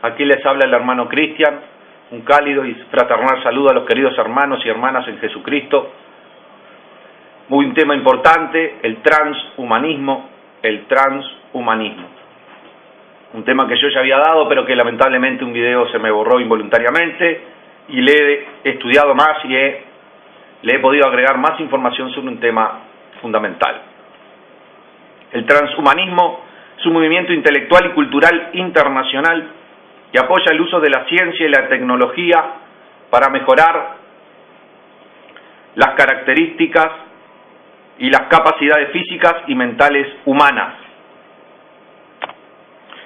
Aquí les habla el hermano Cristian, un cálido y fraternal saludo a los queridos hermanos y hermanas en Jesucristo. Un tema importante, el transhumanismo. Un tema que yo ya había dado, pero que lamentablemente un video se me borró involuntariamente, y le he estudiado más y le he podido agregar más información sobre un tema fundamental. El transhumanismo es un movimiento intelectual y cultural internacional que apoya el uso de la ciencia y la tecnología para mejorar las características y las capacidades físicas y mentales humanas.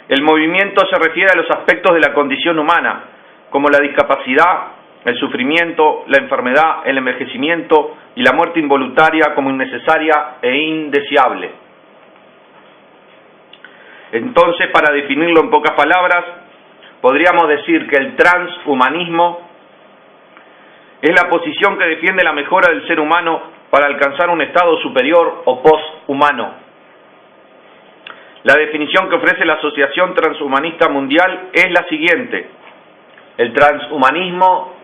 El movimiento se refiere a los aspectos de la condición humana, como la discapacidad, el sufrimiento, la enfermedad, el envejecimiento y la muerte involuntaria como innecesaria e indeseable. Entonces, para definirlo en pocas palabras, podríamos decir que el transhumanismo es la posición que defiende la mejora del ser humano para alcanzar un estado superior o posthumano. La definición que ofrece la Asociación Transhumanista Mundial es la siguiente: el transhumanismo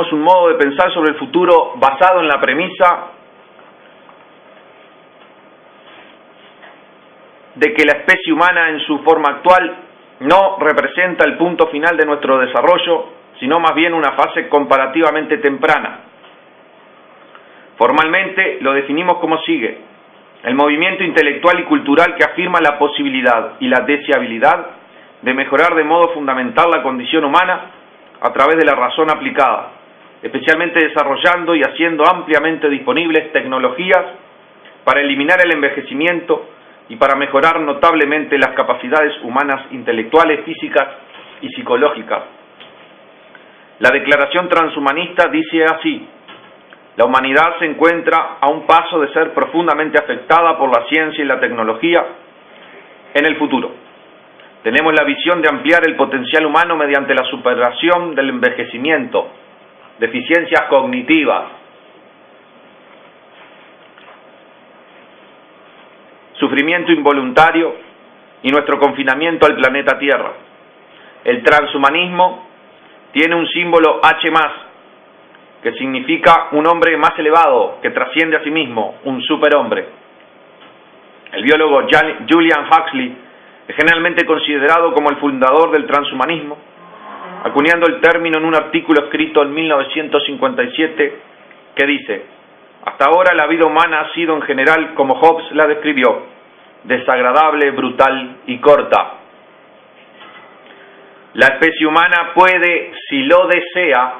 es un modo de pensar sobre el futuro basado en la premisa de que la especie humana en su forma actual no representa el punto final de nuestro desarrollo, sino más bien una fase comparativamente temprana. Formalmente lo definimos como sigue: el movimiento intelectual y cultural que afirma la posibilidad y la deseabilidad de mejorar de modo fundamental la condición humana a través de la razón aplicada, especialmente desarrollando y haciendo ampliamente disponibles tecnologías para eliminar el envejecimiento y para mejorar notablemente las capacidades humanas intelectuales, físicas y psicológicas. La declaración transhumanista dice así: la humanidad se encuentra a un paso de ser profundamente afectada por la ciencia y la tecnología en el futuro. Tenemos la visión de ampliar el potencial humano mediante la superación del envejecimiento, deficiencias cognitivas, sufrimiento involuntario y nuestro confinamiento al planeta Tierra. El transhumanismo tiene un símbolo H+, que significa un hombre más elevado, que trasciende a sí mismo, un superhombre. El biólogo Julian Huxley es generalmente considerado como el fundador del transhumanismo, acuñando el término en un artículo escrito en 1957 que dice: hasta ahora la vida humana ha sido en general, como Hobbes la describió, desagradable, brutal y corta. La especie humana puede, si lo desea,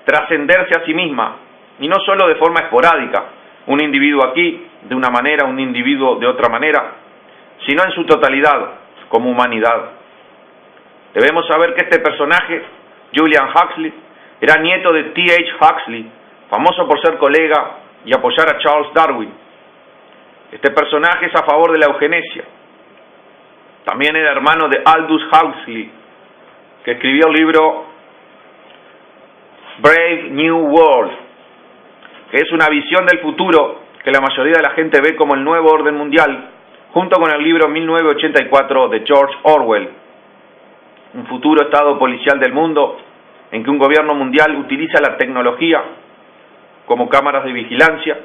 trascenderse a sí misma, y no solo de forma esporádica, un individuo aquí de una manera, un individuo de otra manera, sino en su totalidad, como humanidad. Debemos saber que este personaje, Julian Huxley, era nieto de T.H. Huxley, famoso por ser colega y apoyar a Charles Darwin. Este personaje es a favor de la eugenesia. También era hermano de Aldous Huxley, que escribió el libro Brave New World, que es una visión del futuro que la mayoría de la gente ve como el nuevo orden mundial, junto con el libro 1984 de George Orwell, un futuro estado policial del mundo en que un gobierno mundial utiliza la tecnología como cámaras de vigilancia,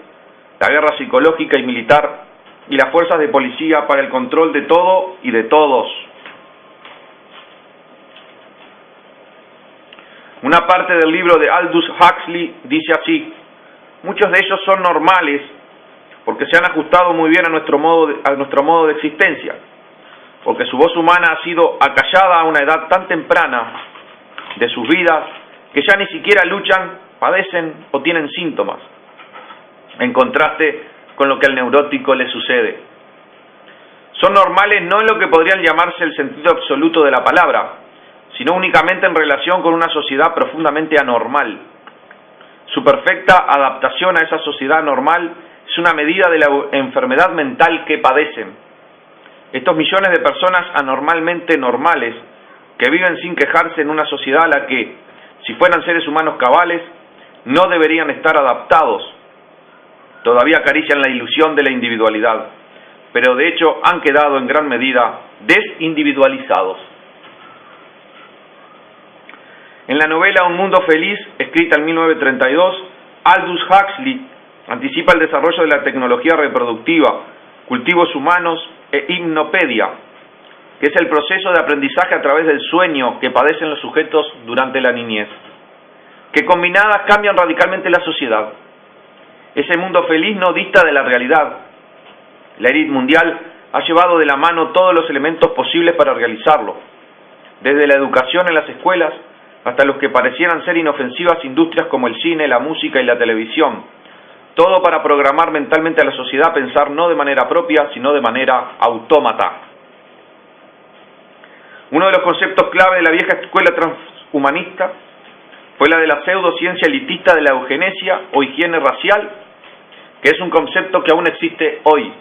la guerra psicológica y militar y las fuerzas de policía para el control de todo y de todos. Una parte del libro de Aldous Huxley dice así: muchos de ellos son normales porque se han ajustado muy bien a nuestro modo de existencia, porque su voz humana ha sido acallada a una edad tan temprana de sus vidas que ya ni siquiera luchan, padecen o tienen síntomas, en contraste con lo que al neurótico le sucede. Son normales no en lo que podrían llamarse el sentido absoluto de la palabra, sino únicamente en relación con una sociedad profundamente anormal. Su perfecta adaptación a esa sociedad normal es una medida de la enfermedad mental que padecen. Estos millones de personas anormalmente normales que viven sin quejarse en una sociedad a la que, si fueran seres humanos cabales, no deberían estar adaptados. todavía acarician la ilusión de la individualidad, pero de hecho han quedado en gran medida desindividualizados. En la novela Un mundo feliz, escrita en 1932, Aldous Huxley anticipa el desarrollo de la tecnología reproductiva, cultivos humanos e hipnopedia, que es el proceso de aprendizaje a través del sueño que padecen los sujetos durante la niñez, que combinadas cambian radicalmente la sociedad. Ese mundo feliz no dista de la realidad. La élite mundial ha llevado de la mano todos los elementos posibles para realizarlo, desde la educación en las escuelas hasta los que parecieran ser inofensivas industrias como el cine, la música y la televisión, todo para programar mentalmente a la sociedad a pensar no de manera propia, sino de manera autómata. Uno de los conceptos clave de la vieja escuela transhumanista fue la de la pseudociencia elitista de la eugenesia o higiene racial, que es un concepto que aún existe hoy,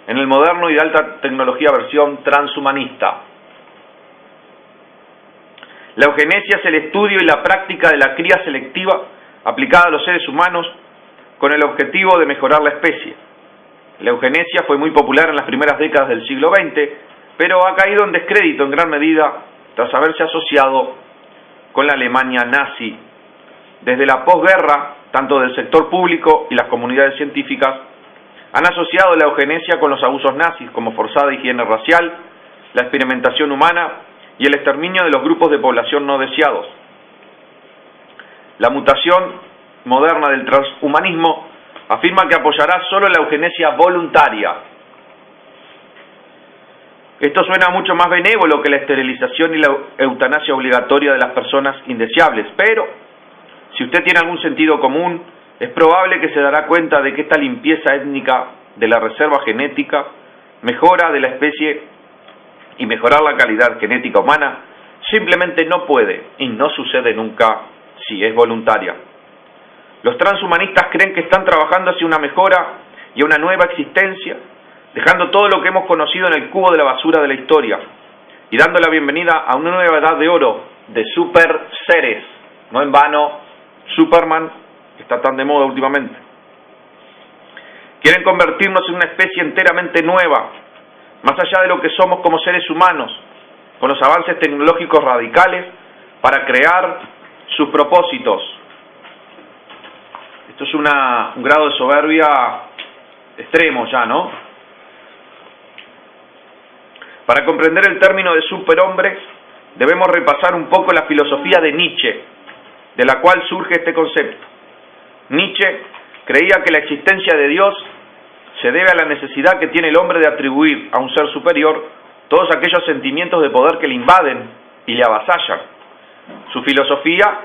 en el moderno y de alta tecnología versión transhumanista. La eugenesia es el estudio y la práctica de la cría selectiva aplicada a los seres humanos con el objetivo de mejorar la especie. La eugenesia fue muy popular en las primeras décadas del siglo XX, pero ha caído en descrédito en gran medida tras haberse asociado con la Alemania nazi. Desde la posguerra, tanto del sector público y las comunidades científicas han asociado la eugenesia con los abusos nazis como forzada higiene racial, la experimentación humana y el exterminio de los grupos de población no deseados. La mutación moderna del transhumanismo afirma que apoyará solo la eugenesia voluntaria. Esto suena mucho más benévolo que la esterilización y la eutanasia obligatoria de las personas indeseables, pero si usted tiene algún sentido común, es probable que se dará cuenta de que esta limpieza étnica de la reserva genética, mejora de la especie y mejorar la calidad genética humana simplemente no puede y no sucede nunca si es voluntaria. Los transhumanistas creen que están trabajando hacia una mejora y una nueva existencia, dejando todo lo que hemos conocido en el cubo de la basura de la historia y dando la bienvenida a una nueva edad de oro de super seres. No en vano, Superman está tan de moda últimamente. Quieren convertirnos en una especie enteramente nueva, más allá de lo que somos como seres humanos, con los avances tecnológicos radicales para crear sus propósitos. Esto es un grado de soberbia extremo ya, ¿no? Para comprender el término de superhombre, debemos repasar un poco la filosofía de Nietzsche, de la cual surge este concepto. Nietzsche creía que la existencia de Dios se debe a la necesidad que tiene el hombre de atribuir a un ser superior todos aquellos sentimientos de poder que le invaden y le avasallan. Su filosofía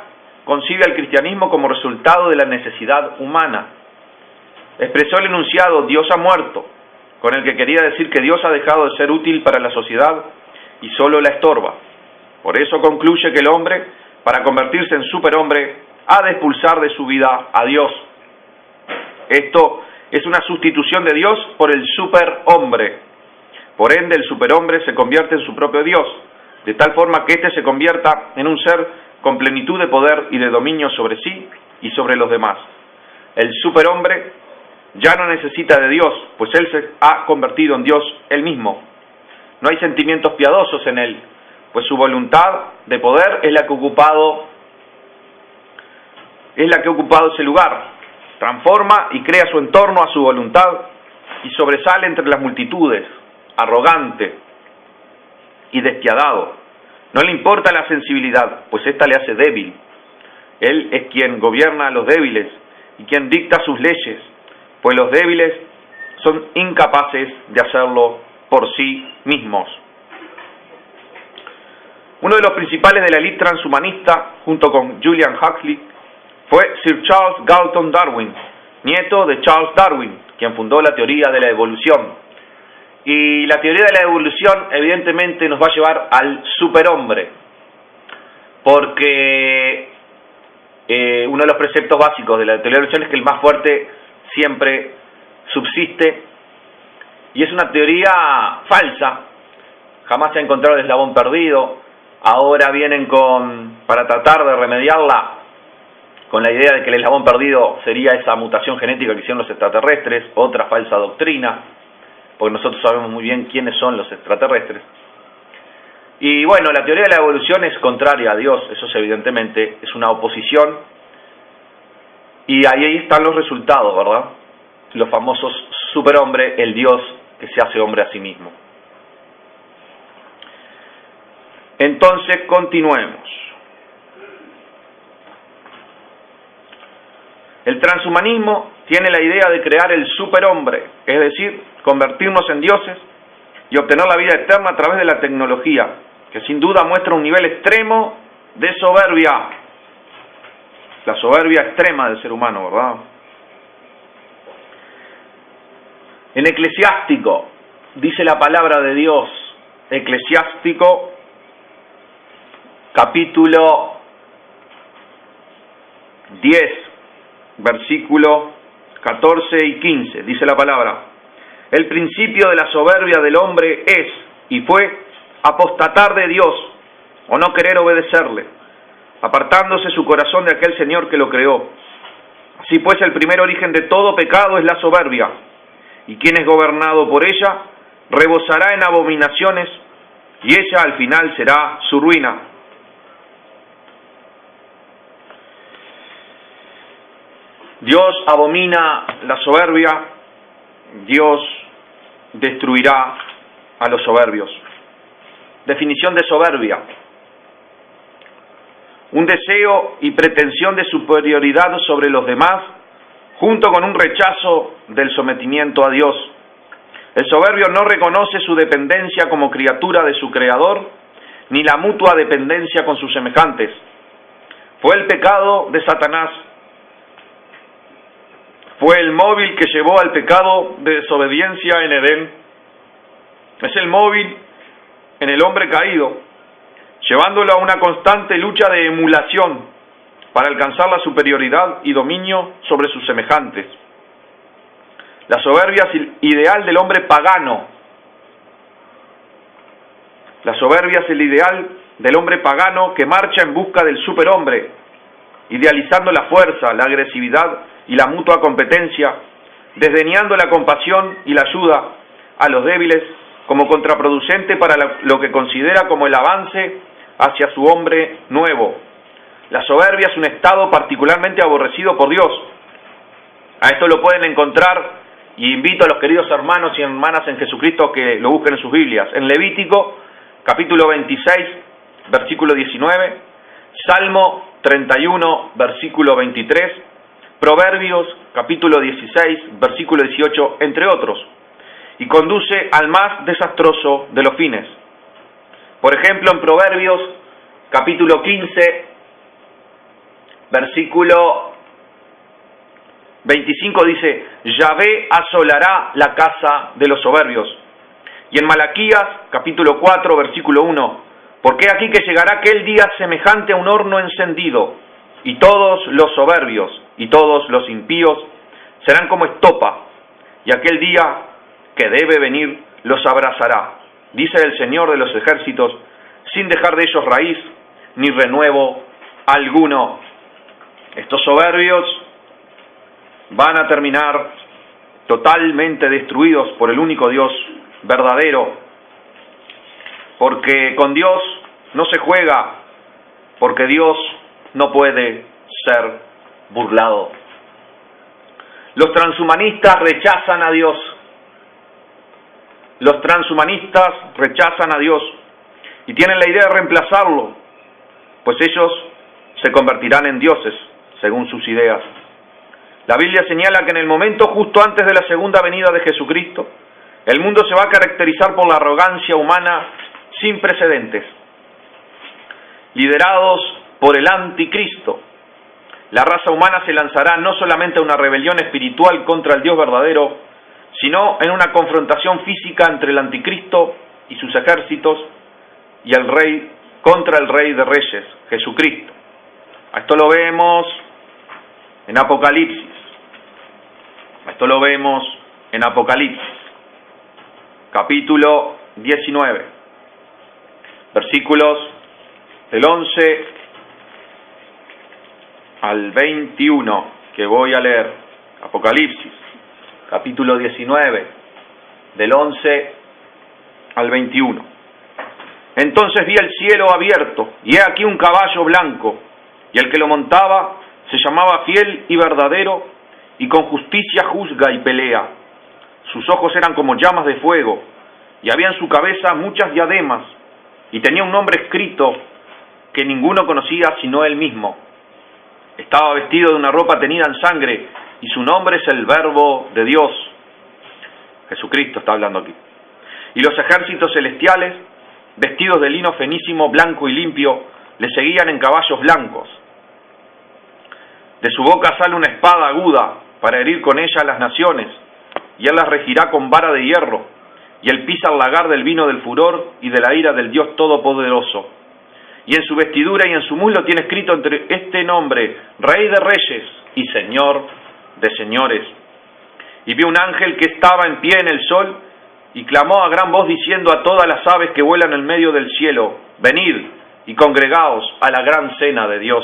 concibe al cristianismo como resultado de la necesidad humana. Expresó el enunciado Dios ha muerto, con el que quería decir que Dios ha dejado de ser útil para la sociedad y solo la estorba. Por eso concluye que el hombre, para convertirse en superhombre, ha de expulsar de su vida a Dios. Esto es una sustitución de Dios por el superhombre. Por ende, el superhombre se convierte en su propio Dios, de tal forma que éste se convierta en un ser con plenitud de poder y de dominio sobre sí y sobre los demás. El superhombre ya no necesita de Dios, pues él se ha convertido en Dios él mismo. No hay sentimientos piadosos en él, pues su voluntad de poder es la que ha ocupado ese lugar. Transforma y crea su entorno a su voluntad y sobresale entre las multitudes, arrogante y despiadado. No le importa la sensibilidad, pues ésta le hace débil. Él es quien gobierna a los débiles y quien dicta sus leyes, pues los débiles son incapaces de hacerlo por sí mismos. Uno de los principales de la élite transhumanista, junto con Julian Huxley, fue Sir Charles Galton Darwin, nieto de Charles Darwin, quien fundó la teoría de la evolución. Y la teoría de la evolución evidentemente nos va a llevar al superhombre, porque uno de los preceptos básicos de la teoría de la evolución es que el más fuerte siempre subsiste, y es una teoría falsa, jamás se ha encontrado el eslabón perdido. Ahora vienen para tratar de remediarla, con la idea de que el eslabón perdido sería esa mutación genética que hicieron los extraterrestres, otra falsa doctrina, porque nosotros sabemos muy bien quiénes son los extraterrestres. Y bueno, la teoría de la evolución es contraria a Dios, eso es evidentemente, es una oposición, y ahí están los resultados, ¿verdad? Los famosos superhombre, el Dios que se hace hombre a sí mismo. Entonces, continuemos. El transhumanismo tiene la idea de crear el superhombre, es decir, convertirnos en dioses y obtener la vida eterna a través de la tecnología, que sin duda muestra un nivel extremo de soberbia. La soberbia extrema del ser humano, ¿verdad? En Eclesiástico, dice la palabra de Dios, Eclesiástico, capítulo 10, versículo 14 y 15, dice la palabra: el principio de la soberbia del hombre es, y fue, apostatar de Dios, o no querer obedecerle, apartándose su corazón de aquel Señor que lo creó. Así pues, el primer origen de todo pecado es la soberbia, y quien es gobernado por ella, rebosará en abominaciones, y ella al final será su ruina. Dios abomina la soberbia, Dios destruirá a los soberbios. Definición de soberbia: un deseo y pretensión de superioridad sobre los demás, junto con un rechazo del sometimiento a Dios. El soberbio no reconoce su dependencia como criatura de su Creador, ni la mutua dependencia con sus semejantes. Fue el pecado de Satanás. Fue el móvil que llevó al pecado de desobediencia en Edén. Es el móvil en el hombre caído, llevándolo a una constante lucha de emulación para alcanzar la superioridad y dominio sobre sus semejantes. La soberbia es el ideal del hombre pagano. La soberbia es el ideal del hombre pagano que marcha en busca del superhombre, idealizando la fuerza, la agresividad y la mutua competencia, desdeñando la compasión y la ayuda a los débiles como contraproducente para lo que considera como el avance hacia su hombre nuevo. La soberbia es un estado particularmente aborrecido por Dios. A esto lo pueden encontrar, y invito a los queridos hermanos y hermanas en Jesucristo que lo busquen en sus Biblias, en Levítico, capítulo 26, versículo 19, Salmo 31, versículo 23, Proverbios, capítulo 16, versículo 18, entre otros, y conduce al más desastroso de los fines. Por ejemplo, en Proverbios, capítulo 15, versículo 25 dice: Yahvé asolará la casa de los soberbios. Y en Malaquías, capítulo 4, versículo 1, porque aquí que llegará aquel día semejante a un horno encendido, y todos los soberbios y todos los impíos serán como estopa, y aquel día que debe venir los abrazará, dice el Señor de los ejércitos, sin dejar de ellos raíz ni renuevo alguno. Estos soberbios van a terminar totalmente destruidos por el único Dios verdadero, porque con Dios no se juega, porque Dios no puede ser burlado. Los transhumanistas rechazan a Dios. Los transhumanistas rechazan a Dios y tienen la idea de reemplazarlo, pues ellos se convertirán en dioses, según sus ideas. La Biblia señala que en el momento justo antes de la segunda venida de Jesucristo, el mundo se va a caracterizar por la arrogancia humana sin precedentes. Liderados por el anticristo, la raza humana se lanzará no solamente a una rebelión espiritual contra el Dios verdadero, sino en una confrontación física entre el anticristo y sus ejércitos y el rey contra el Rey de Reyes, Jesucristo. Esto lo vemos en Apocalipsis. Esto lo vemos en Apocalipsis, capítulo 19, versículos del 11 al 21, que voy a leer. Apocalipsis, capítulo 19, del 11 al 21. Entonces vi el cielo abierto, y he aquí un caballo blanco, y el que lo montaba se llamaba Fiel y Verdadero, y con justicia juzga y pelea. Sus ojos eran como llamas de fuego, y había en su cabeza muchas diademas, y tenía un nombre escrito que ninguno conocía sino él mismo. Estaba vestido de una ropa teñida en sangre, y su nombre es el Verbo de Dios. Jesucristo está hablando aquí. Y los ejércitos celestiales, vestidos de lino finísimo, blanco y limpio, le seguían en caballos blancos. De su boca sale una espada aguda para herir con ella a las naciones, y él las regirá con vara de hierro, y él pisa el lagar del vino del furor y de la ira del Dios Todopoderoso. Y en su vestidura y en su muslo tiene escrito entre este nombre, Rey de Reyes y Señor de Señores. Y vi un ángel que estaba en pie en el sol, y clamó a gran voz diciendo a todas las aves que vuelan en medio del cielo, venid y congregaos a la gran cena de Dios,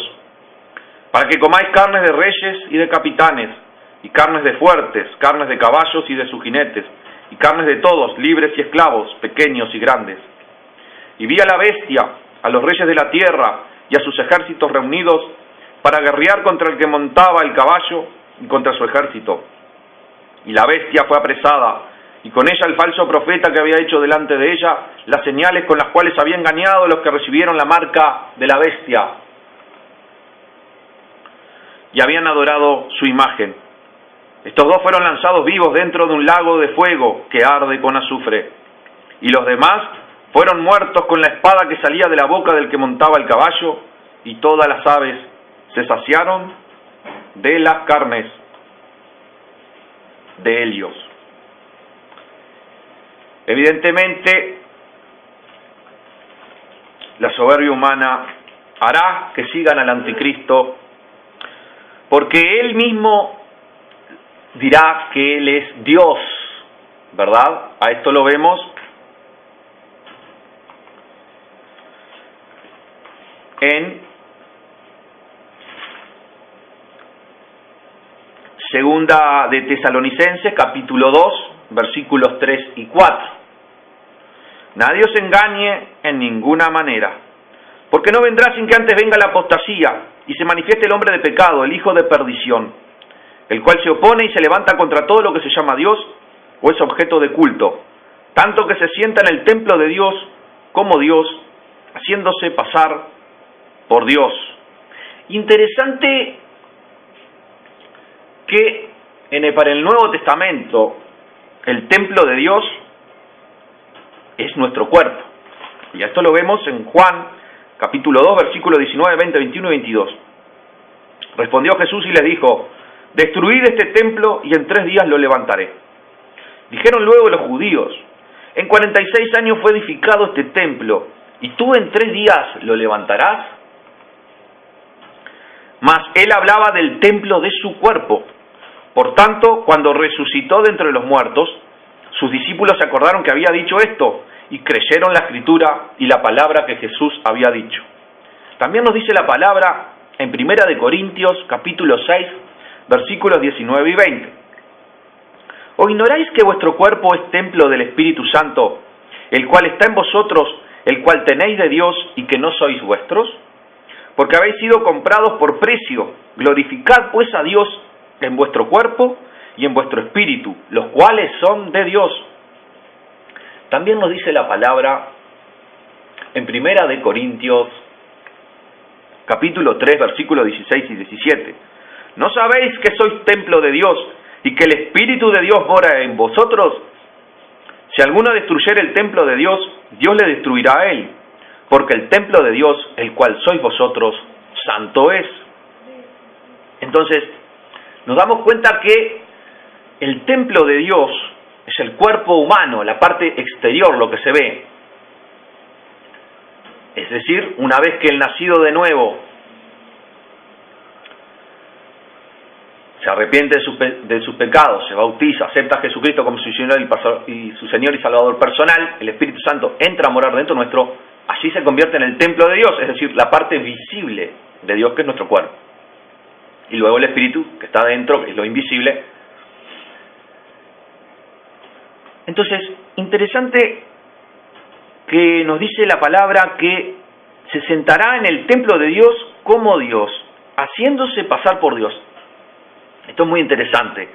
para que comáis carnes de reyes y de capitanes, y carnes de fuertes, carnes de caballos y de sus jinetes, y carnes de todos, libres y esclavos, pequeños y grandes. Y vi a la bestia, a los reyes de la tierra y a sus ejércitos reunidos para guerrear contra el que montaba el caballo y contra su ejército. Y la bestia fue apresada, y con ella el falso profeta que había hecho delante de ella las señales con las cuales había engañado a los que recibieron la marca de la bestia y habían adorado su imagen. Estos dos fueron lanzados vivos dentro de un lago de fuego que arde con azufre, y los demás fueron muertos con la espada que salía de la boca del que montaba el caballo, y todas las aves se saciaron de las carnes de ellos. Evidentemente, la soberbia humana hará que sigan al anticristo, porque él mismo dirá que él es Dios, ¿verdad? A esto lo vemos en Segunda de Tesalonicenses, capítulo 2, versículos 3 y 4. Nadie os engañe en ninguna manera, porque no vendrá sin que antes venga la apostasía y se manifieste el hombre de pecado, el hijo de perdición, el cual se opone y se levanta contra todo lo que se llama Dios o es objeto de culto, tanto que se sienta en el templo de Dios como Dios, haciéndose pasar por Dios. Interesante que para el Nuevo Testamento el templo de Dios es nuestro cuerpo. Y esto lo vemos en Juan, capítulo 2, versículos 19, 20, 21 y 22. Respondió Jesús y les dijo, destruid este templo y en 3 días lo levantaré. Dijeron luego los judíos, en 46 años fue edificado este templo, ¿y tú en 3 días lo levantarás? Mas él hablaba del templo de su cuerpo. Por tanto, cuando resucitó de entre los muertos, sus discípulos se acordaron que había dicho esto y creyeron la escritura y la palabra que Jesús había dicho. También nos dice la palabra en 1 de Corintios, capítulo 6, versículos 19 y 20. ¿O ignoráis que vuestro cuerpo es templo del Espíritu Santo, el cual está en vosotros, el cual tenéis de Dios y que no sois vuestros? Porque habéis sido comprados por precio. Glorificad pues a Dios en vuestro cuerpo y en vuestro espíritu, los cuales son de Dios. También nos dice la palabra en 1 de Corintios, capítulo 3, versículos 16 y 17. ¿No sabéis que sois templo de Dios y que el Espíritu de Dios mora en vosotros? Si alguno destruyere el templo de Dios, Dios le destruirá a él, porque el templo de Dios, el cual sois vosotros, santo es. Entonces, nos damos cuenta que el templo de Dios es el cuerpo humano, la parte exterior, lo que se ve. Es decir, una vez que el nacido de nuevo se arrepiente de sus pecados, se bautiza, acepta a Jesucristo como su Señor y Salvador personal, el Espíritu Santo entra a morar dentro nuestro, allí se convierte en el templo de Dios, es decir, la parte visible de Dios que es nuestro cuerpo. y luego el espíritu que está dentro, que es lo invisible. Entonces, interesante que nos dice la palabra que se sentará en el templo de Dios como Dios, haciéndose pasar por Dios. Esto es muy interesante.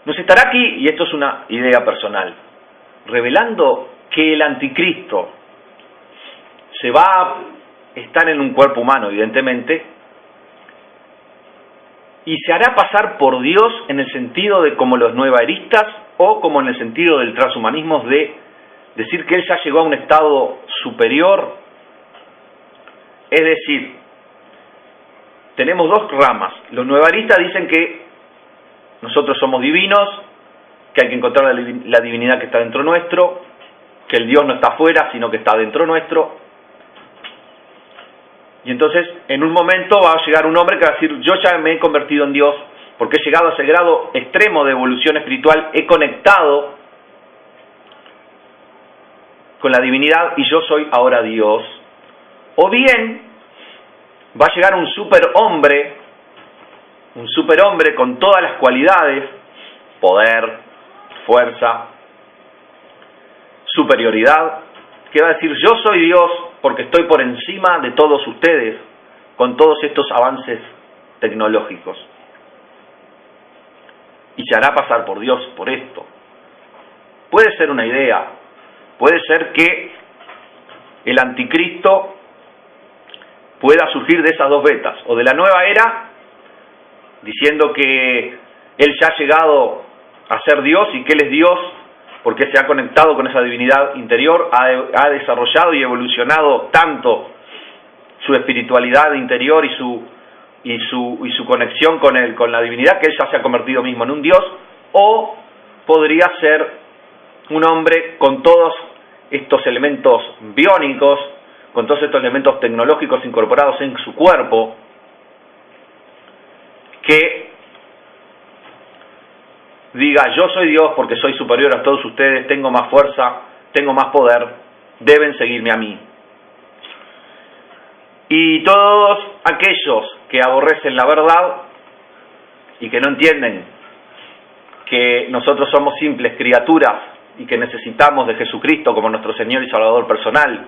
Nos estará aquí, y esto es una idea personal, revelando que el anticristo se va a estar en un cuerpo humano, evidentemente, y se hará pasar por Dios en el sentido de como los nuevaeristas o como en el sentido del transhumanismo de decir que él ya llegó a un estado superior. Es decir, tenemos dos ramas. Los nuevaeristas dicen que nosotros somos divinos, que hay que encontrar la divinidad que está dentro nuestro, que el Dios no está afuera, sino que está dentro nuestro. Y entonces, en un momento va a llegar un hombre que va a decir, yo ya me he convertido en Dios, porque he llegado a ese grado extremo de evolución espiritual, he conectado con la divinidad y yo soy ahora Dios. O bien, va a llegar un superhombre con todas las cualidades, poder, fuerza, superioridad, que va a decir, yo soy Dios porque estoy por encima de todos ustedes con todos estos avances tecnológicos. Y se hará pasar por Dios por esto. Puede ser una idea, puede ser que el anticristo pueda surgir de esas dos vetas, o de la nueva era, diciendo que él ya ha llegado a ser Dios y que él es Dios porque se ha conectado con esa divinidad interior, ha desarrollado y evolucionado tanto su espiritualidad interior y su conexión con la divinidad, que él ya se ha convertido mismo en un Dios. O podría ser un hombre con todos estos elementos biónicos, con todos estos elementos tecnológicos incorporados en su cuerpo, que diga, yo soy Dios porque soy superior a todos ustedes, tengo más fuerza, tengo más poder, deben seguirme a mí. Y todos aquellos que aborrecen la verdad y que no entienden que nosotros somos simples criaturas y que necesitamos de Jesucristo como nuestro Señor y Salvador personal,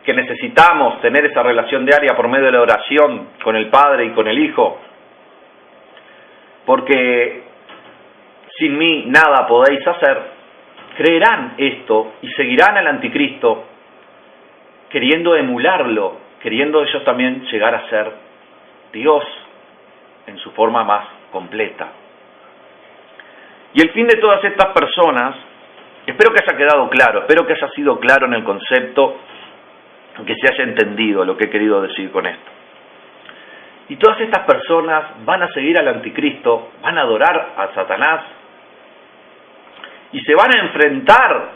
que necesitamos tener esa relación diaria por medio de la oración con el Padre y con el Hijo, porque sin mí nada podéis hacer, creerán esto y seguirán al anticristo queriendo emularlo, queriendo ellos también llegar a ser Dios en su forma más completa. Y el fin de todas estas personas, espero que haya quedado claro, espero que haya sido claro en el concepto, que se haya entendido lo que he querido decir con esto. Y todas estas personas van a seguir al anticristo, van a adorar a Satanás y se van a enfrentar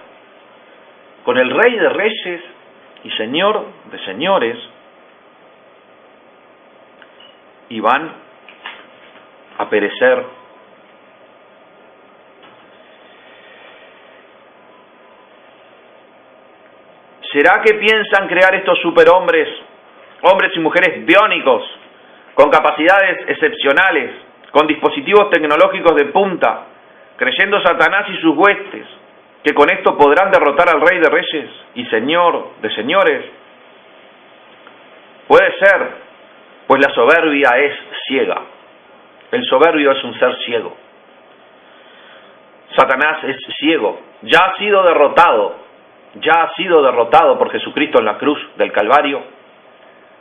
con el Rey de Reyes y Señor de Señores, y van a perecer. ¿Será que piensan crear estos superhombres, hombres y mujeres biónicos, con capacidades excepcionales, con dispositivos tecnológicos de punta, creyendo Satanás y sus huestes, que con esto podrán derrotar al Rey de Reyes y Señor de Señores? Puede ser, pues la soberbia es ciega. El soberbio es un ser ciego. Satanás es ciego, ya ha sido derrotado por Jesucristo en la cruz del Calvario,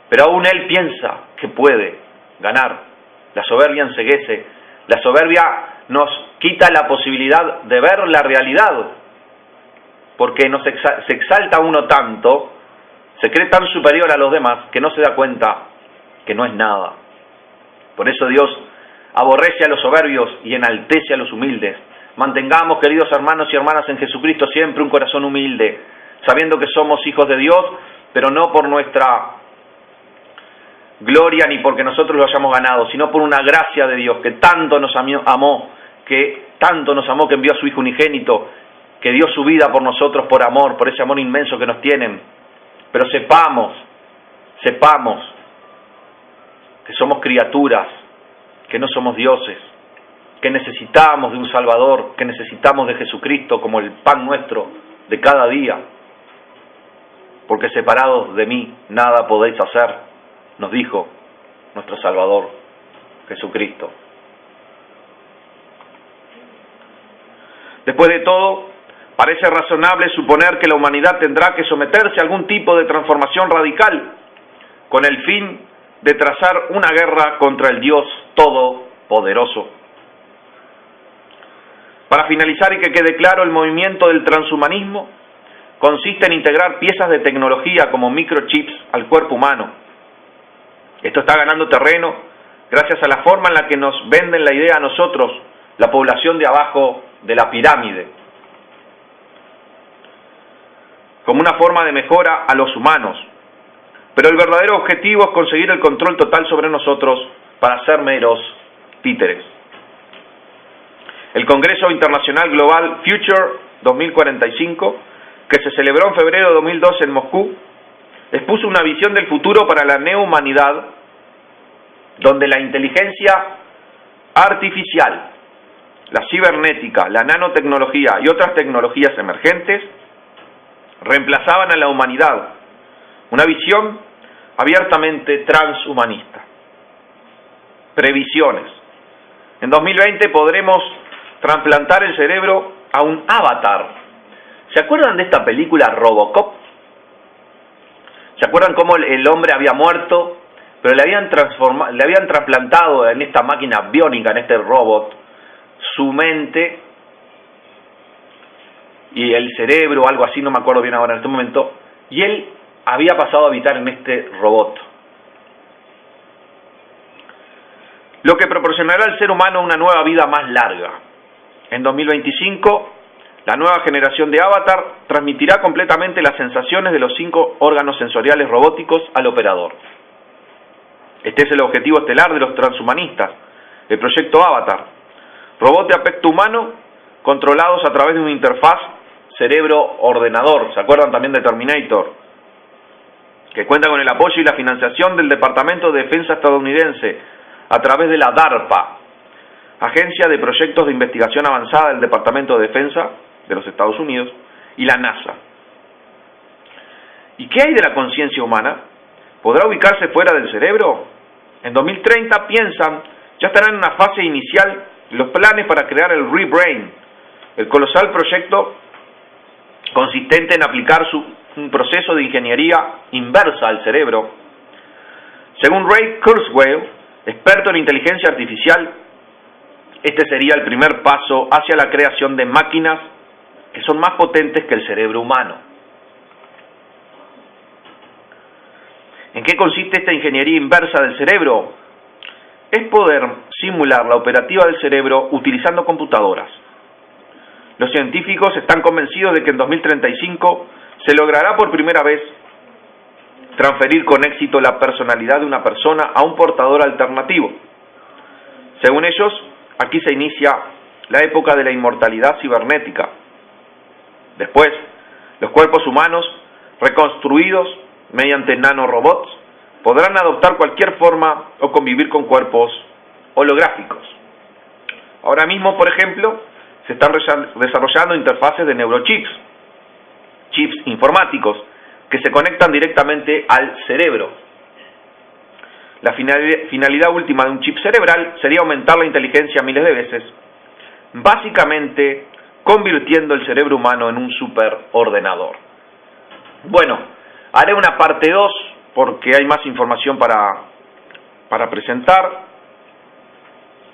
pero aún él piensa que puede ganar. La soberbia enceguece, la soberbia nos quita la posibilidad de ver la realidad, porque se exalta uno tanto, se cree tan superior a los demás que no se da cuenta que no es nada. Por eso Dios aborrece a los soberbios y enaltece a los humildes. Mantengamos, queridos hermanos y hermanas, en Jesucristo siempre un corazón humilde, sabiendo que somos hijos de Dios, pero no por nuestra gloria ni porque nosotros lo hayamos ganado, sino por una gracia de Dios que tanto nos amó, que envió a su Hijo unigénito, que dio su vida por nosotros por amor, por ese amor inmenso que nos tienen. Pero sepamos que somos criaturas que no somos dioses, que necesitamos de un Salvador, que necesitamos de Jesucristo como el pan nuestro de cada día, porque separados de mí nada podéis hacer, nos dijo nuestro Salvador Jesucristo. Después de todo, parece razonable suponer que la humanidad tendrá que someterse a algún tipo de transformación radical con el fin de trazar una guerra contra el Dios Todopoderoso. Para finalizar y que quede claro, el movimiento del transhumanismo consiste en integrar piezas de tecnología como microchips al cuerpo humano. Esto está ganando terreno gracias a la forma en la que nos venden la idea a nosotros, la población de abajo de la pirámide, como una forma de mejora a los humanos. Pero el verdadero objetivo es conseguir el control total sobre nosotros para ser meros títeres. El Congreso Internacional Global Future 2045, que se celebró en febrero de 2012 en Moscú, expuso una visión del futuro para la neohumanidad, donde la inteligencia artificial, la cibernética, la nanotecnología y otras tecnologías emergentes reemplazaban a la humanidad. Una visión abiertamente transhumanista. Previsiones. En 2020 podremos trasplantar el cerebro a un avatar. ¿Se acuerdan de esta película Robocop? ¿Se acuerdan cómo el hombre había muerto, pero le habían trasplantado en esta máquina biónica, en este robot, su mente y el cerebro, algo así, no me acuerdo bien ahora en este momento, y él había pasado a habitar en este robot? Lo que proporcionará al ser humano una nueva vida más larga. En 2025, la nueva generación de Avatar transmitirá completamente las sensaciones de los 5 órganos sensoriales robóticos al operador. Este es el objetivo estelar de los transhumanistas, el proyecto Avatar. Robots de aspecto humano controlados a través de una interfaz cerebro-ordenador. ¿Se acuerdan también de Terminator? Que cuenta con el apoyo y la financiación del Departamento de Defensa estadounidense a través de la DARPA, Agencia de Proyectos de Investigación Avanzada del Departamento de Defensa de los Estados Unidos, y la NASA. ¿Y qué hay de la conciencia humana? ¿Podrá ubicarse fuera del cerebro? En 2030, piensan, ya estarán en una fase inicial los planes para crear el ReBrain, el colosal proyecto consistente en aplicar un proceso de ingeniería inversa al cerebro. Según Ray Kurzweil, experto en inteligencia artificial, este sería el primer paso hacia la creación de máquinas que son más potentes que el cerebro humano. ¿En qué consiste esta ingeniería inversa del cerebro? Es poder simular la operativa del cerebro utilizando computadoras. Los científicos están convencidos de que en 2035 se logrará por primera vez transferir con éxito la personalidad de una persona a un portador alternativo. Según ellos, aquí se inicia la época de la inmortalidad cibernética. Después, los cuerpos humanos, reconstruidos mediante nanorobots, podrán adoptar cualquier forma o convivir con cuerpos holográficos. Ahora mismo, por ejemplo, se están desarrollando interfaces de neurochips, chips informáticos, que se conectan directamente al cerebro. La finalidad última de un chip cerebral sería aumentar la inteligencia miles de veces, básicamente convirtiendo el cerebro humano en un superordenador. Bueno, haré una parte 2 porque hay más información para presentar.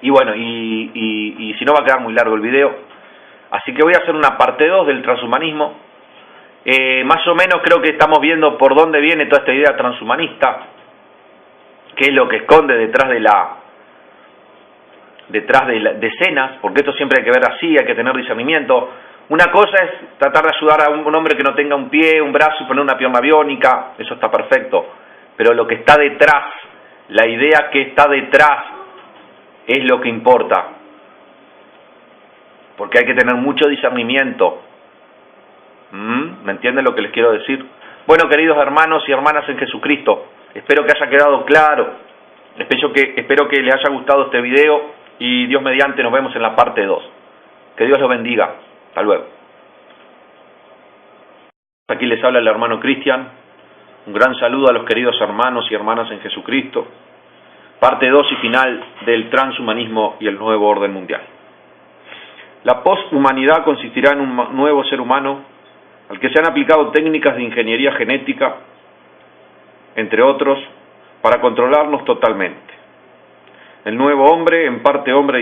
Y bueno, y si no va a quedar muy largo el video. Así que voy a hacer una parte 2 del transhumanismo. Más o menos creo que estamos viendo por dónde viene toda esta idea transhumanista, qué es lo que esconde detrás de de escenas, porque esto siempre hay que ver así, hay que tener discernimiento. Una cosa es tratar de ayudar a un hombre que no tenga un pie, un brazo y poner una pierna biónica, eso está perfecto, pero lo que está detrás, la idea que está detrás es lo que importa, porque hay que tener mucho discernimiento. ¿Me entienden lo que les quiero decir? Bueno, queridos hermanos y hermanas en Jesucristo, espero que haya quedado claro Espero que les haya gustado este video y Dios mediante nos vemos en la parte 2. Que Dios los bendiga. Hasta luego. Aquí les habla el hermano Cristian. Un gran saludo a los queridos hermanos y hermanas en Jesucristo. Parte 2 y final del transhumanismo y el nuevo orden mundial. La posthumanidad consistirá en un nuevo ser humano al que se han aplicado técnicas de ingeniería genética, entre otros, para controlarnos totalmente. El nuevo hombre y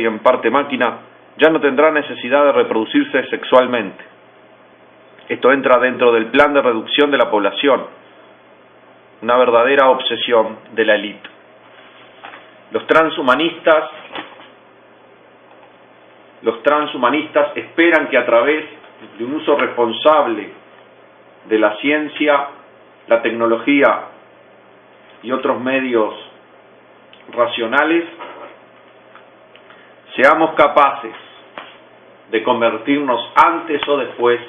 en parte máquina, ya no tendrá necesidad de reproducirse sexualmente. Esto entra dentro del plan de reducción de la población, una verdadera obsesión de la élite. Los transhumanistas esperan que a través de un uso responsable de la ciencia, la tecnología y otros medios racionales, seamos capaces de convertirnos antes o después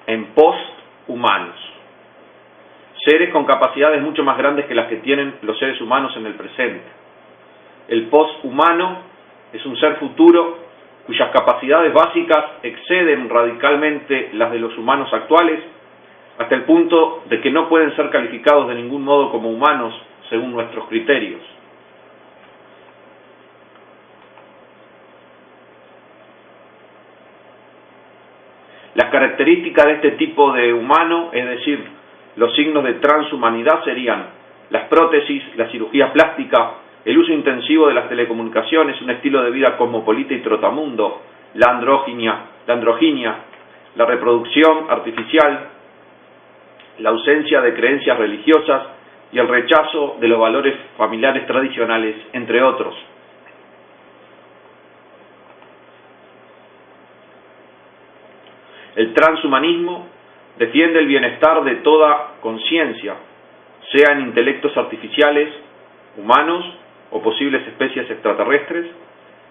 en posthumanos, seres con capacidades mucho más grandes que las que tienen los seres humanos en el presente. El posthumano es un ser futuro cuyas capacidades básicas exceden radicalmente las de los humanos actuales, hasta el punto de que no pueden ser calificados de ningún modo como humanos según nuestros criterios. Las características de este tipo de humano, es decir, los signos de transhumanidad, serían las prótesis, la cirugía plástica, el uso intensivo de las telecomunicaciones, un estilo de vida cosmopolita y trotamundo, la androginia, la reproducción artificial, la ausencia de creencias religiosas y el rechazo de los valores familiares tradicionales, entre otros. El transhumanismo defiende el bienestar de toda conciencia, sean intelectos artificiales, humanos o posibles especies extraterrestres,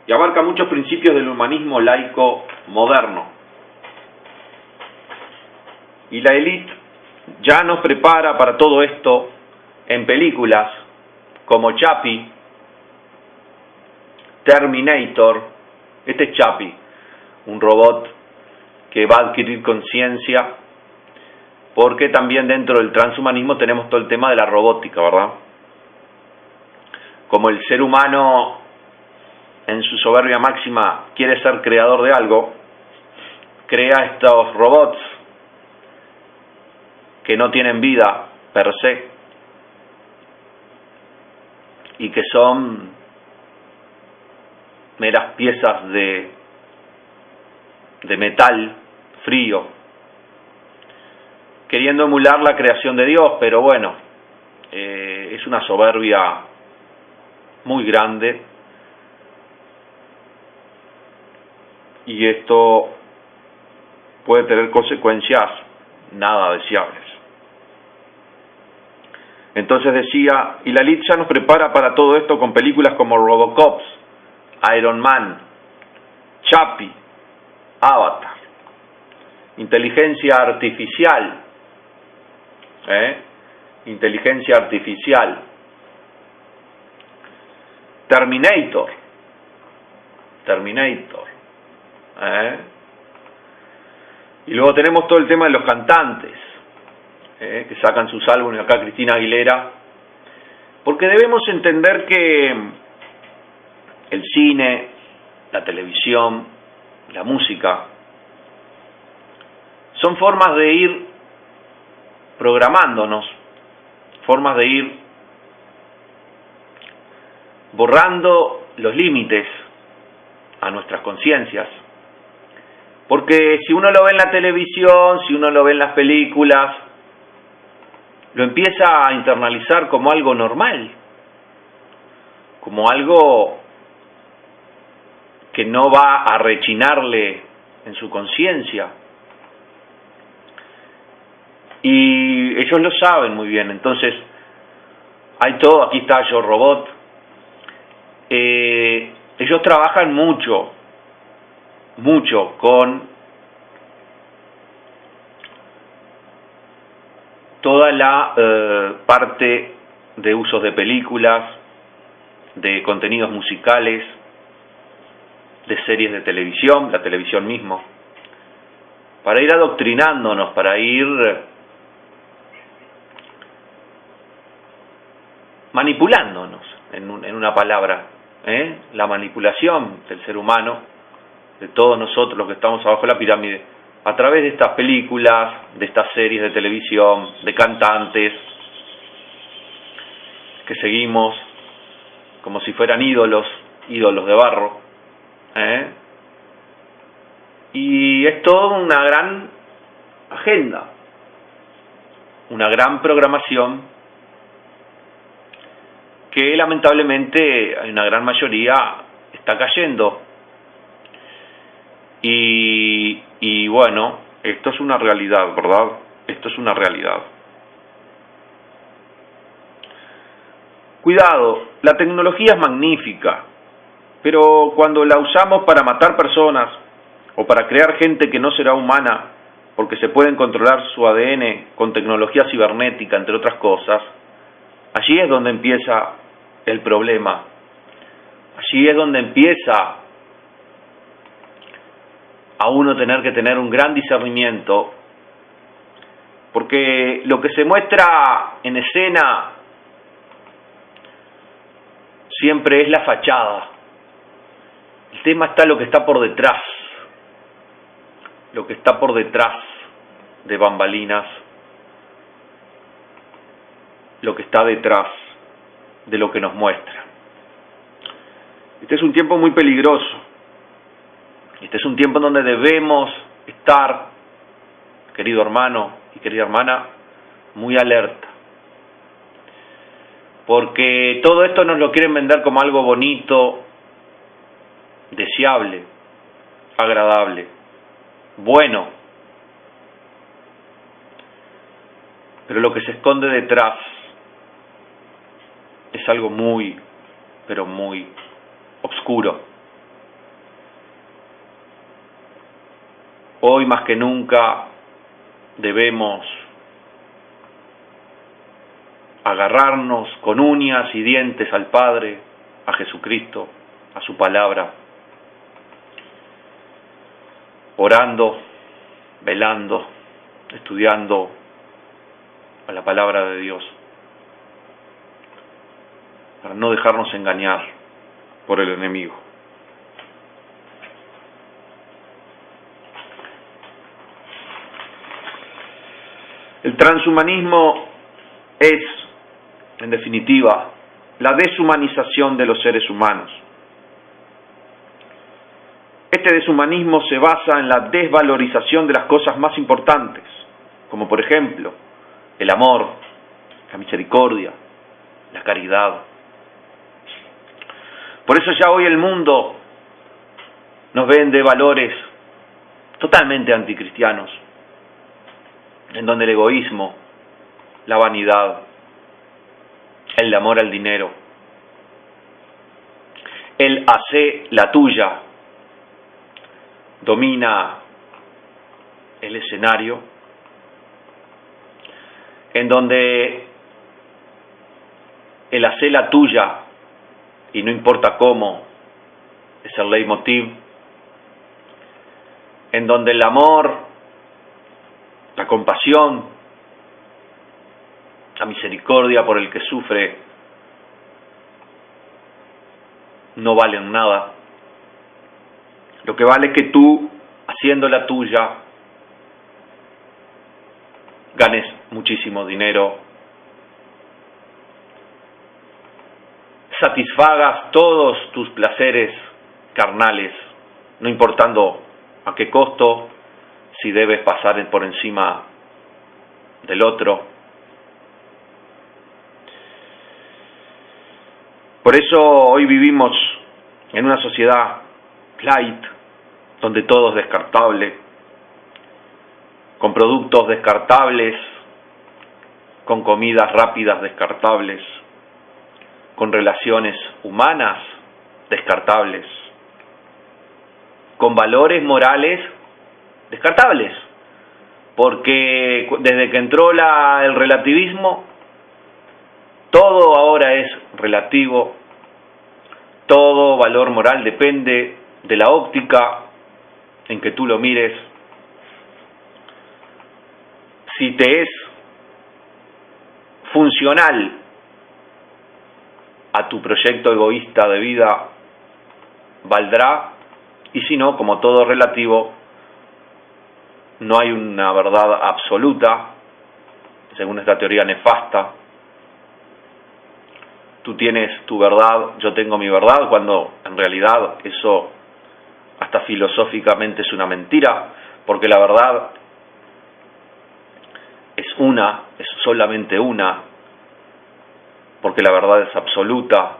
y abarca muchos principios del humanismo laico moderno. Y la élite ya nos prepara para todo esto en películas como Chappie, Terminator. Este es Chappie, un robot que va a adquirir conciencia, porque también dentro del transhumanismo tenemos todo el tema de la robótica, ¿verdad? Como el ser humano en su soberbia máxima quiere ser creador de algo, crea estos robots que no tienen vida per se y que son meras piezas de metal frío, queriendo emular la creación de Dios, pero bueno, es una soberbia muy grande y esto puede tener consecuencias nada deseables. Entonces decía, y la élite ya nos prepara para todo esto con películas como Robocop, Iron Man, Chappie, Avatar, inteligencia artificial, Terminator, y luego tenemos todo el tema de los cantantes, que sacan sus álbumes, acá Cristina Aguilera, porque debemos entender que el cine, la televisión, la música, son formas de ir programándonos, formas de ir borrando los límites a nuestras conciencias. Porque si uno lo ve en la televisión, si uno lo ve en las películas, lo empieza a internalizar como algo normal, como algo que no va a rechinarle en su conciencia. Y ellos lo saben muy bien. Entonces, hay todo, aquí está Yo Robot. Ellos trabajan mucho con toda la parte de usos de películas, de contenidos musicales, de series de televisión, la televisión mismo, para ir adoctrinándonos, para ir manipulándonos, en una palabra, la manipulación del ser humano, de todos nosotros los que estamos abajo de la pirámide, a través de estas películas, de estas series de televisión, de cantantes que seguimos como si fueran ídolos de barro, y es toda una gran agenda, una gran programación que lamentablemente hay una gran mayoría está cayendo. Y bueno, esto es una realidad, ¿verdad? Esto es una realidad. Cuidado, la tecnología es magnífica, pero cuando la usamos para matar personas o para crear gente que no será humana, porque se pueden controlar su ADN con tecnología cibernética, entre otras cosas, allí es donde empieza el problema. Allí es donde empieza a uno tener que tener un gran discernimiento, porque lo que se muestra en escena siempre es la fachada. El tema está lo que está por detrás, lo que está por detrás de bambalinas, lo que está detrás de lo que nos muestra. Este es un tiempo muy peligroso. Este es un tiempo en donde debemos estar, querido hermano y querida hermana, muy alerta. Porque todo esto nos lo quieren vender como algo bonito, deseable, agradable, bueno. Pero lo que se esconde detrás es algo muy, pero muy oscuro. Hoy más que nunca debemos agarrarnos con uñas y dientes al Padre, a Jesucristo, a su palabra, orando, velando, estudiando a la palabra de Dios, para no dejarnos engañar por el enemigo. El transhumanismo es, en definitiva, la deshumanización de los seres humanos. Este deshumanismo se basa en la desvalorización de las cosas más importantes, como por ejemplo, el amor, la misericordia, la caridad. Por eso ya hoy el mundo nos vende valores totalmente anticristianos, en donde el egoísmo, la vanidad, el amor al dinero, el hacé la tuya, domina el escenario, en donde el hacé la tuya, y no importa cómo, es el leitmotiv, en donde el amor, la compasión, la misericordia por el que sufre no valen nada. Lo que vale es que tú, haciendo la tuya, ganes muchísimo dinero, satisfagas todos tus placeres carnales, no importando a qué costo, si debes pasar por encima del otro. Por eso hoy vivimos en una sociedad light, donde todo es descartable, con productos descartables, con comidas rápidas descartables, con relaciones humanas descartables, con valores morales descartables, porque desde que entró el relativismo, Todo ahora es relativo, todo valor moral depende de la óptica en que tú lo mires. Si te es funcional a tu proyecto egoísta de vida, valdrá, y si no, como todo relativo, no hay una verdad absoluta, según esta teoría nefasta. Tú tienes tu verdad, yo tengo mi verdad, cuando en realidad eso hasta filosóficamente es una mentira, porque la verdad es una, es solamente una, porque la verdad es absoluta.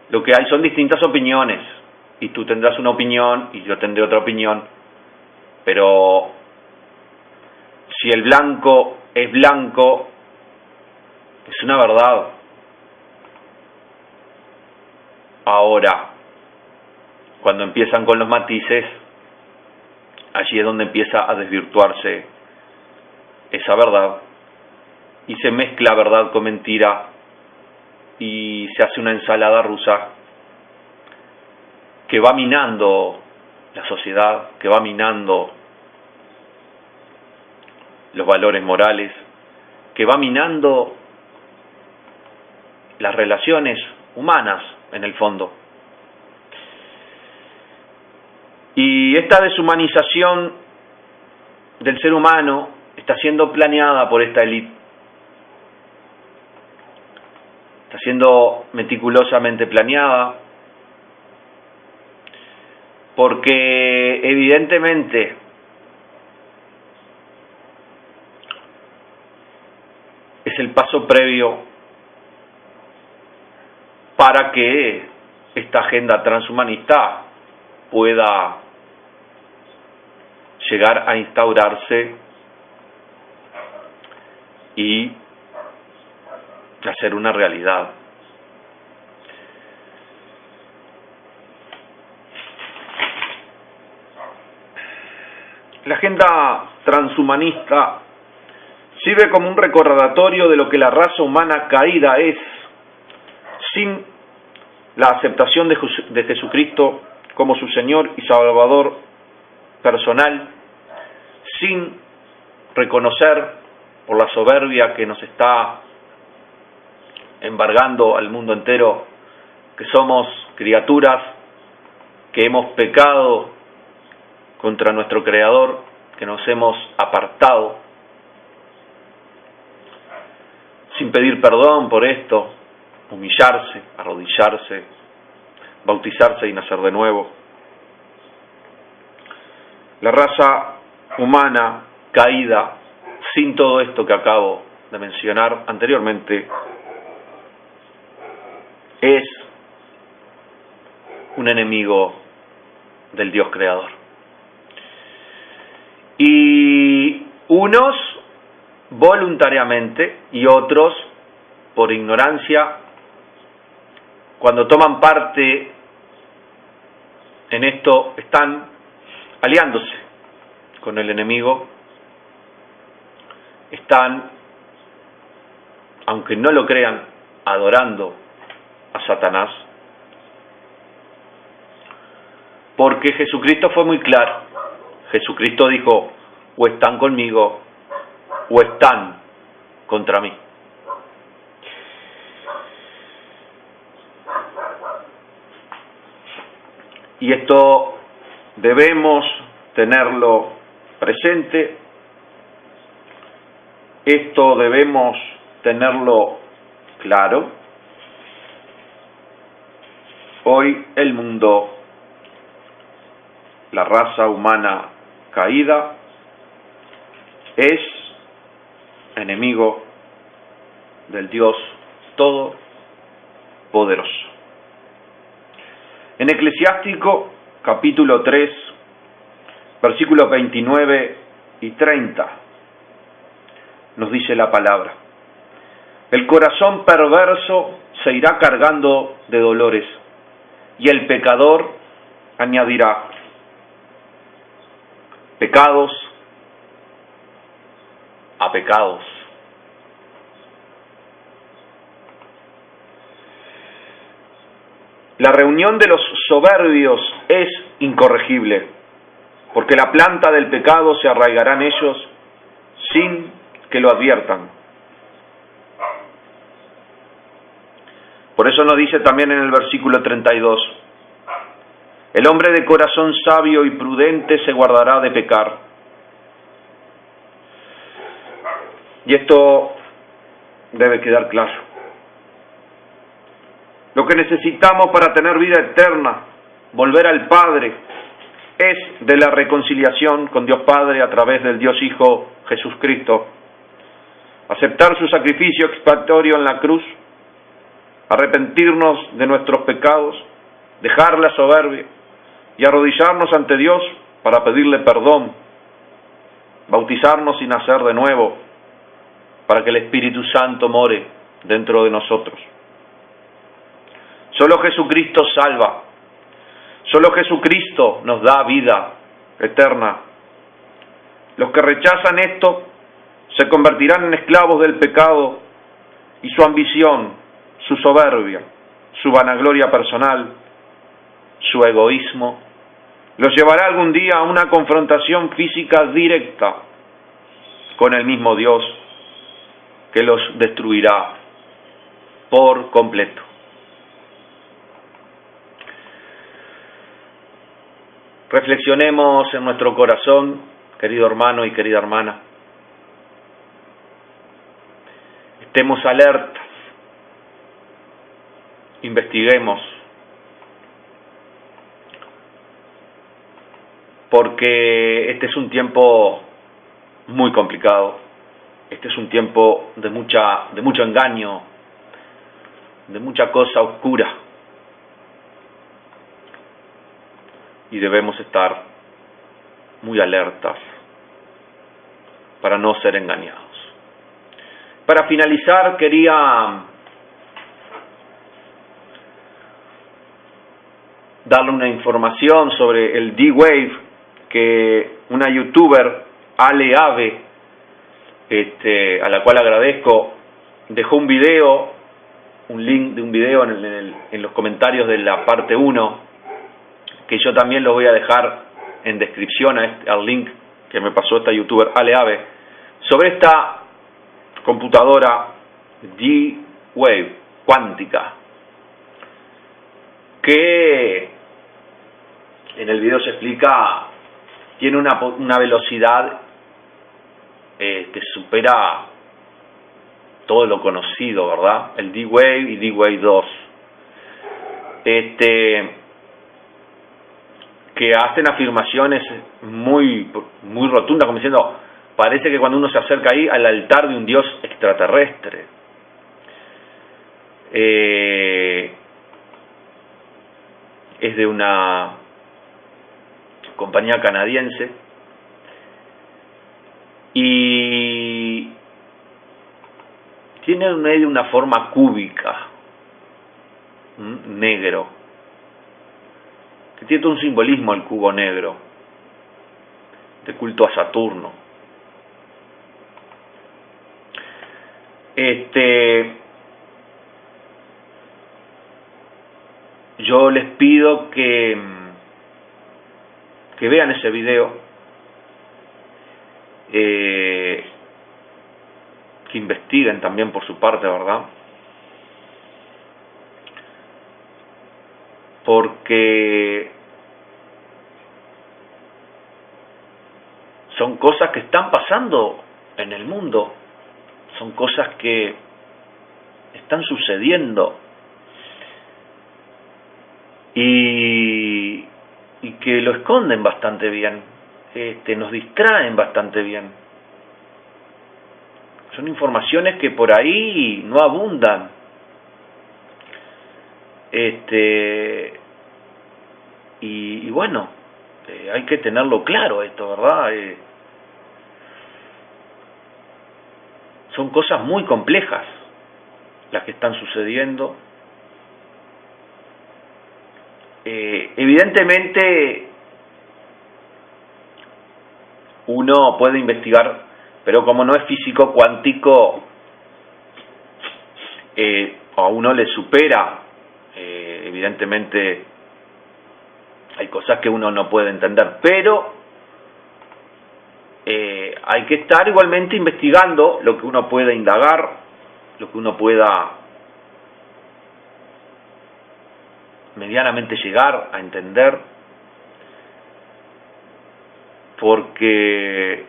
Lo que hay son distintas opiniones, y tú tendrás una opinión y yo tendré otra opinión, pero si el blanco es blanco, es una verdad. Ahora, cuando empiezan con los matices, allí es donde empieza a desvirtuarse esa verdad, y se mezcla verdad con mentira, y se hace una ensalada rusa que va minando la sociedad, que va minando los valores morales, que va minando las relaciones humanas en el fondo. Y esta deshumanización del ser humano está siendo planeada por esta élite. Está siendo meticulosamente planeada porque evidentemente es el paso previo para que esta agenda transhumanista pueda llegar a instaurarse y hacer una realidad. La agenda transhumanista sirve como un recordatorio de lo que la raza humana caída es, sin la aceptación de Jesucristo como su Señor y Salvador personal, sin reconocer, por la soberbia que nos está embargando al mundo entero, que somos criaturas que hemos pecado contra nuestro Creador, que nos hemos apartado, sin pedir perdón por esto, humillarse, arrodillarse, bautizarse y nacer de nuevo. La raza humana caída, sin todo esto que acabo de mencionar anteriormente, es un enemigo del Dios creador. Y unos voluntariamente y otros por ignorancia, cuando toman parte en esto, están aliándose con el enemigo, están, aunque no lo crean, adorando a Satanás, porque Jesucristo fue muy claro. Jesucristo dijo: o están conmigo o están contra mí. Y esto debemos tenerlo presente, esto debemos tenerlo claro. Hoy el mundo, la raza humana caída, es enemigo del Dios Todopoderoso. En Eclesiástico, capítulo 3, versículos 29 y 30, nos dice la palabra: el corazón perverso se irá cargando de dolores, y el pecador añadirá pecados a pecados. La reunión de los soberbios es incorregible, porque la planta del pecado se arraigará en ellos sin que lo adviertan. Por eso nos dice también en el versículo 32, el hombre de corazón sabio y prudente se guardará de pecar. Y esto debe quedar claro. Lo que necesitamos para tener vida eterna, volver al Padre, es de la reconciliación con Dios Padre a través del Dios Hijo Jesucristo. Aceptar su sacrificio expiatorio en la cruz, arrepentirnos de nuestros pecados, dejar la soberbia y arrodillarnos ante Dios para pedirle perdón, bautizarnos y nacer de nuevo, para que el Espíritu Santo more dentro de nosotros. Solo Jesucristo salva, solo Jesucristo nos da vida eterna. Los que rechazan esto se convertirán en esclavos del pecado y su ambición, su soberbia, su vanagloria personal, su egoísmo, los llevará algún día a una confrontación física directa con el mismo Dios, que los destruirá por completo. Reflexionemos en nuestro corazón, querido hermano y querida hermana. Estemos alertas, investiguemos, porque este es un tiempo muy complicado, este es un tiempo de mucho engaño, de mucha cosa oscura, y debemos estar muy alertas para no ser engañados. Para finalizar, quería darle una información sobre el D-Wave que una youtuber, Ale Ave, a la cual agradezco, dejó un video, un link de un video en los comentarios de la parte 1, que yo también lo voy a dejar en descripción al link que me pasó esta youtuber Ale Ave, sobre esta computadora D-Wave cuántica, que en el video se explica, tiene una velocidad que supera todo lo conocido, ¿verdad? El D-Wave y D-Wave 2. Que hacen afirmaciones muy rotundas, como diciendo, parece que cuando uno se acerca ahí al altar de un dios extraterrestre. Es de una compañía canadiense y tiene una forma cúbica, negro, que tiene todo un simbolismo el cubo negro, de culto a Saturno. Yo les pido que vean ese video, que investiguen también por su parte, ¿verdad? Porque son cosas que están pasando en el mundo, son cosas que están sucediendo y que lo esconden bastante bien, nos distraen bastante bien. Son informaciones que por ahí no abundan. Y bueno, hay que tenerlo claro esto, ¿verdad? Son cosas muy complejas las que están sucediendo. Evidentemente uno puede investigar, pero como no es físico cuántico, a uno le supera evidentemente hay cosas que uno no puede entender, pero hay que estar igualmente investigando lo que uno pueda indagar, lo que uno pueda medianamente llegar a entender, porque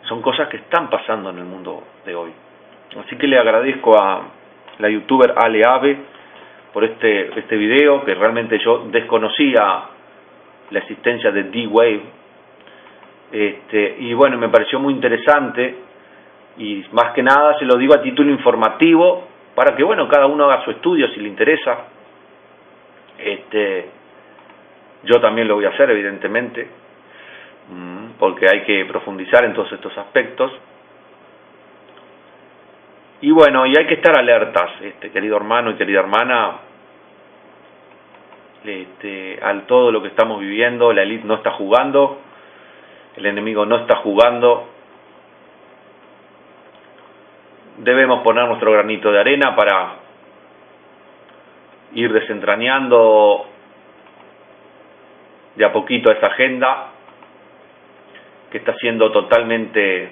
son cosas que están pasando en el mundo de hoy. Así que le agradezco a la youtuber Ale Ave por este video, que realmente yo desconocía la existencia de D-Wave, y bueno, me pareció muy interesante, y más que nada se lo digo a título informativo, para que bueno, cada uno haga su estudio si le interesa. Yo también lo voy a hacer, evidentemente, porque hay que profundizar en todos estos aspectos. Y bueno, y hay que estar alertas, querido hermano y querida hermana, al todo lo que estamos viviendo. La élite no está jugando, el enemigo no está jugando. Debemos poner nuestro granito de arena para ir desentrañando de a poquito esa agenda que está siendo totalmente,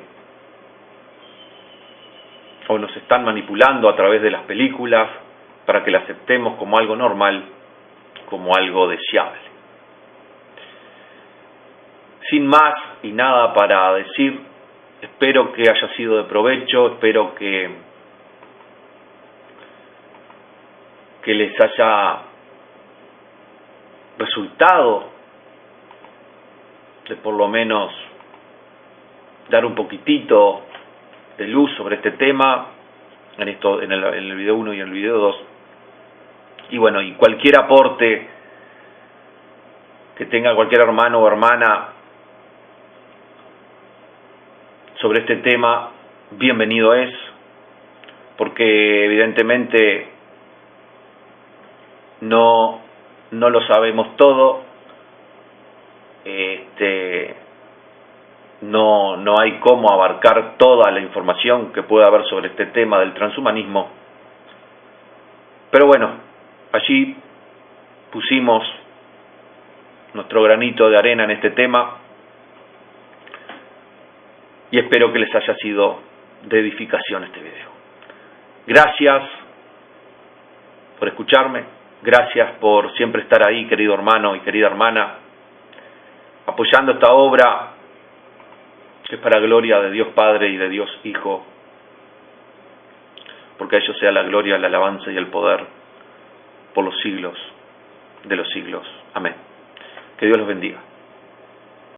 o nos están manipulando a través de las películas para que la aceptemos como algo normal, como algo deseable. Sin más y nada para decir, espero que haya sido de provecho, espero que les haya resultado de por lo menos dar un poquitito de luz sobre este tema en el video 1 y en el video 2. Y bueno, y cualquier aporte que tenga cualquier hermano o hermana sobre este tema, bienvenido es, porque evidentemente no lo sabemos todo. No hay cómo abarcar toda la información que pueda haber sobre este tema del transhumanismo, pero bueno, allí pusimos nuestro granito de arena en este tema, y espero que les haya sido de edificación este video. Gracias por escucharme, gracias por siempre estar ahí, querido hermano y querida hermana, apoyando esta obra que es para gloria de Dios Padre y de Dios Hijo, porque a ellos sea la gloria, la alabanza y el poder por los siglos de los siglos. Amén. Que Dios los bendiga.